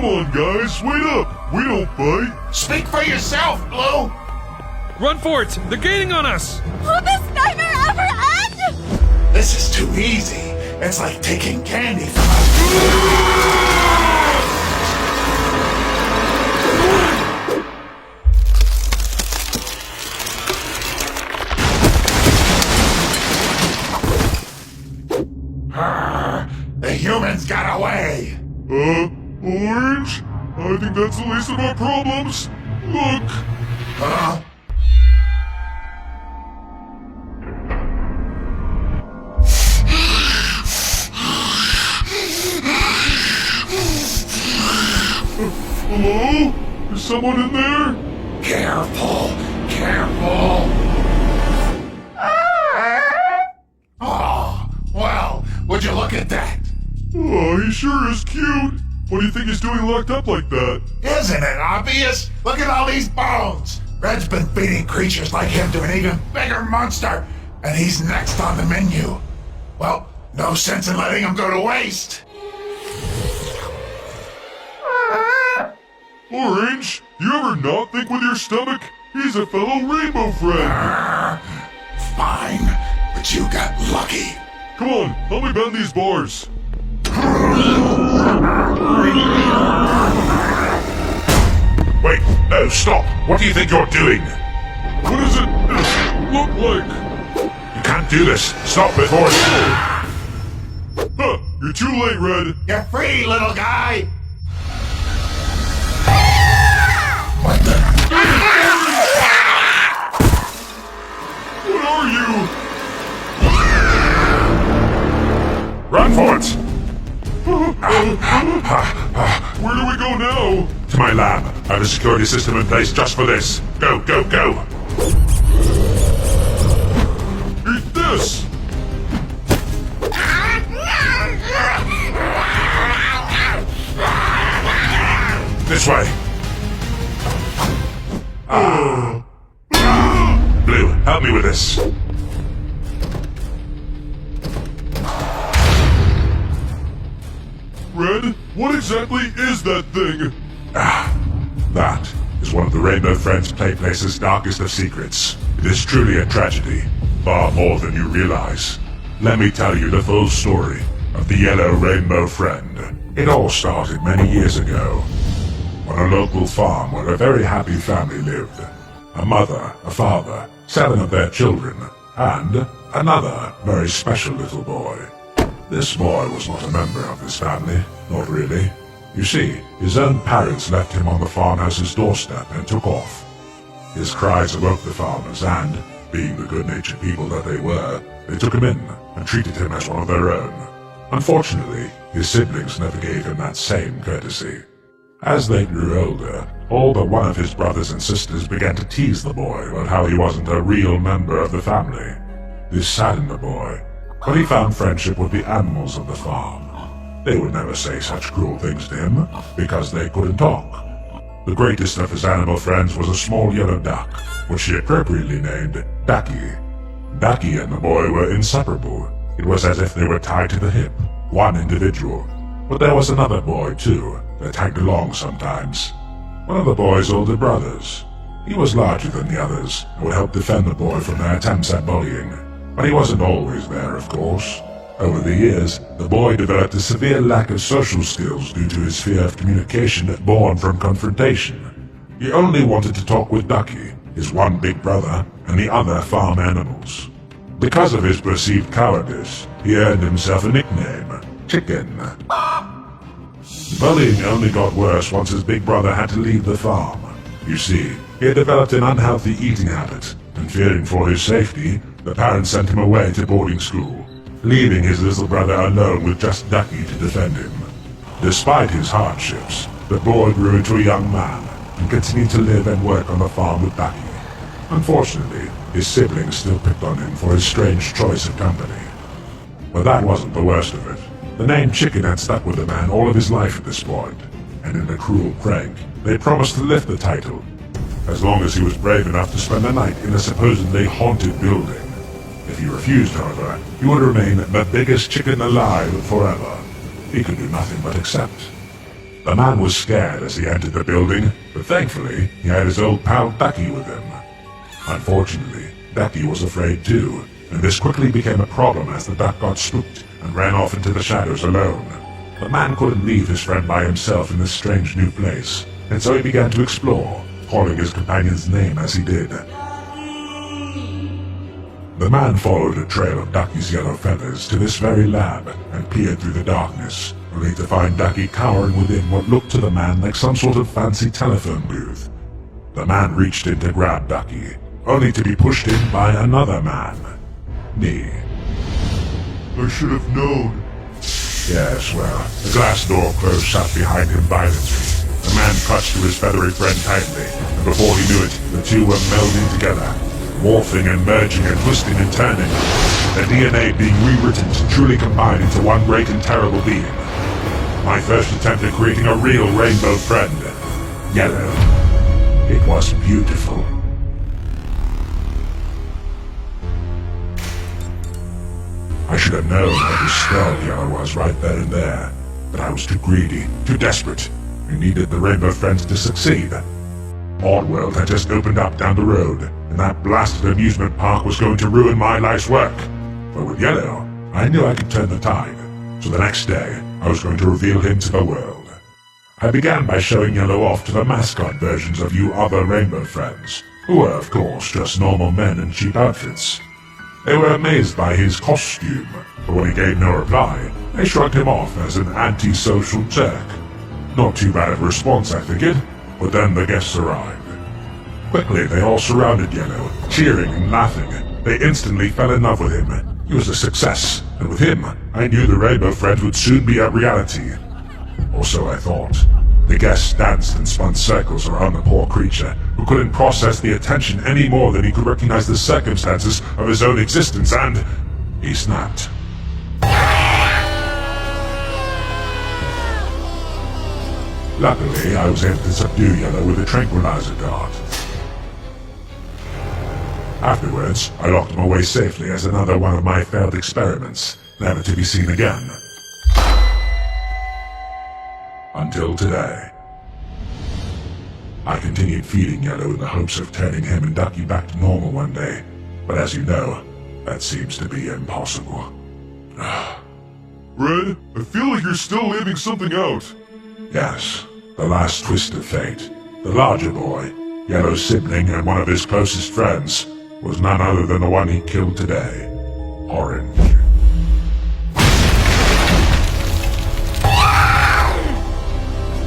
Come on, guys, wait up! We don't fight! Speak for yourself, Blue! Run for it! They're gaining on us! Will this nightmare ever end? This is too easy. It's like taking candy from us. The humans got away! Orange? I think that's the least of our problems. Look! Huh? Hello? Is someone in there? Careful! Careful! Oh, well, would you look at that? Oh, he sure is cute. What do you think he's doing locked up like that? Isn't it obvious? Look at all these bones! Red's been feeding creatures like him to an even bigger monster, and he's next on the menu. Well, no sense in letting him go to waste. Orange, you ever not think with your stomach? He's a fellow rainbow friend. Fine, but you got lucky. Come on, help me bend these bars. Wait, no, stop! What do you think you're doing? What does it look like? You can't do this. Stop before it's... Huh, you're too late, Red. You're free, little guy! What the... What are you? Run for it! Where do we go now? To my lab. I have a security system in place just for this. Go, go, go! Eat this! This way. Blue, help me with this. Red, what exactly is that thing? That is one of the Rainbow Friends Playplace's darkest of secrets. It is truly a tragedy, far more than you realize. Let me tell you the full story of the Yellow Rainbow Friend. It all started many years ago, on a local farm where a very happy family lived. A mother, a father, 7 of their children, and another very special little boy. This boy was not a member of his family, not really. You see, his own parents left him on the farmhouse's doorstep and took off. His cries awoke the farmers and, being the good-natured people that they were, they took him in and treated him as one of their own. Unfortunately, his siblings never gave him that same courtesy. As they grew older, all but one of his brothers and sisters began to tease the boy about how he wasn't a real member of the family. This saddened the boy, but he found friendship with the animals of the farm. They would never say such cruel things to him, because they couldn't talk. The greatest of his animal friends was a small yellow duck, which he appropriately named Ducky. Ducky and the boy were inseparable. It was as if they were tied to the hip, one individual. But there was another boy, too, that tagged along sometimes. One of the boy's older brothers. He was larger than the others, and would help defend the boy from their attempts at bullying. But he wasn't always there, of course. Over the years, the boy developed a severe lack of social skills due to his fear of communication born from confrontation. He only wanted to talk with Ducky, his one big brother, and the other farm animals. Because of his perceived cowardice, he earned himself a nickname, Chicken. Bullying only got worse once his big brother had to leave the farm. You see, he had developed an unhealthy eating habit, and fearing for his safety, the parents sent him away to boarding school, leaving his little brother alone with just Ducky to defend him. Despite his hardships, the boy grew into a young man, and continued to live and work on the farm with Ducky. Unfortunately, his siblings still picked on him for his strange choice of company. But that wasn't the worst of it. The name Chicken had stuck with the man all of his life at this point, and in a cruel prank, they promised to lift the title, as long as he was brave enough to spend the night in a supposedly haunted building. If he refused, however, he would remain the biggest chicken alive forever. He could do nothing but accept. The man was scared as he entered the building, but thankfully, he had his old pal Ducky with him. Unfortunately, Ducky was afraid too, and this quickly became a problem as the duck got spooked and ran off into the shadows alone. The man couldn't leave his friend by himself in this strange new place, and so he began to explore, calling his companion's name as he did. The man followed a trail of Ducky's yellow feathers to this very lab and peered through the darkness, only to find Ducky cowering within what looked to the man like some sort of fancy telephone booth. The man reached in to grab Ducky, only to be pushed in by another man. Me. I should have known. Yes, well, the glass door closed shut behind him violently. The man clutched to his feathery friend tightly, and before he knew it, the two were melding together, morphing and merging and twisting and turning, their DNA being rewritten to truly combine into one great and terrible being. My first attempt at creating a real rainbow friend. Yellow. It was beautiful. I should have known how disturbed Yellow was right then and there, but I was too greedy, too desperate. I needed the Rainbow Friends to succeed. Oddworld had just opened up down the road, and that blasted amusement park was going to ruin my life's work. But with Yellow, I knew I could turn the tide, so the next day, I was going to reveal him to the world. I began by showing Yellow off to the mascot versions of you other Rainbow Friends, who were, of course, just normal men in cheap outfits. They were amazed by his costume, but when he gave no reply, they shrugged him off as an antisocial jerk. Not too bad of a response, I figured, but then the guests arrived. Quickly, they all surrounded Yellow, cheering and laughing. They instantly fell in love with him. He was a success, and with him, I knew the Rainbow Friends would soon be a reality. Or so I thought. The guests danced and spun circles around the poor creature, who couldn't process the attention any more than he could recognize the circumstances of his own existence, and he snapped. Luckily, I was able to subdue Yellow with a tranquilizer dart. Afterwards, I locked him away safely as another one of my failed experiments, never to be seen again. Until today. I continued feeding Yellow in the hopes of turning him and Ducky back to normal one day, but as you know, that seems to be impossible. Red, I feel like you're still leaving something out. Yes, the last twist of fate. The larger boy, Yellow's sibling and one of his closest friends, was none other than the one he killed today, Orange.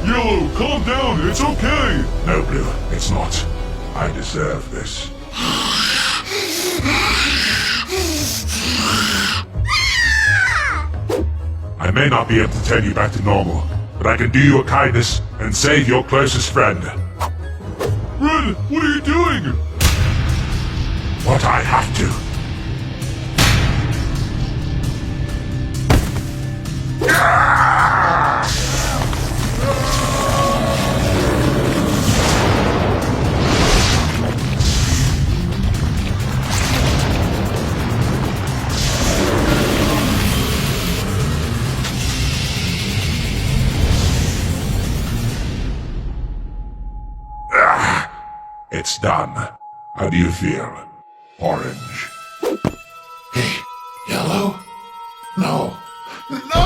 Yellow, calm down, it's okay! No, Blue, it's not. I deserve this. I may not be able to turn you back to normal, but I can do you a kindness and save your closest friend. Red, what are you doing? What I have to. It's done. How do you feel, Orange? Hey, Yellow? No. No!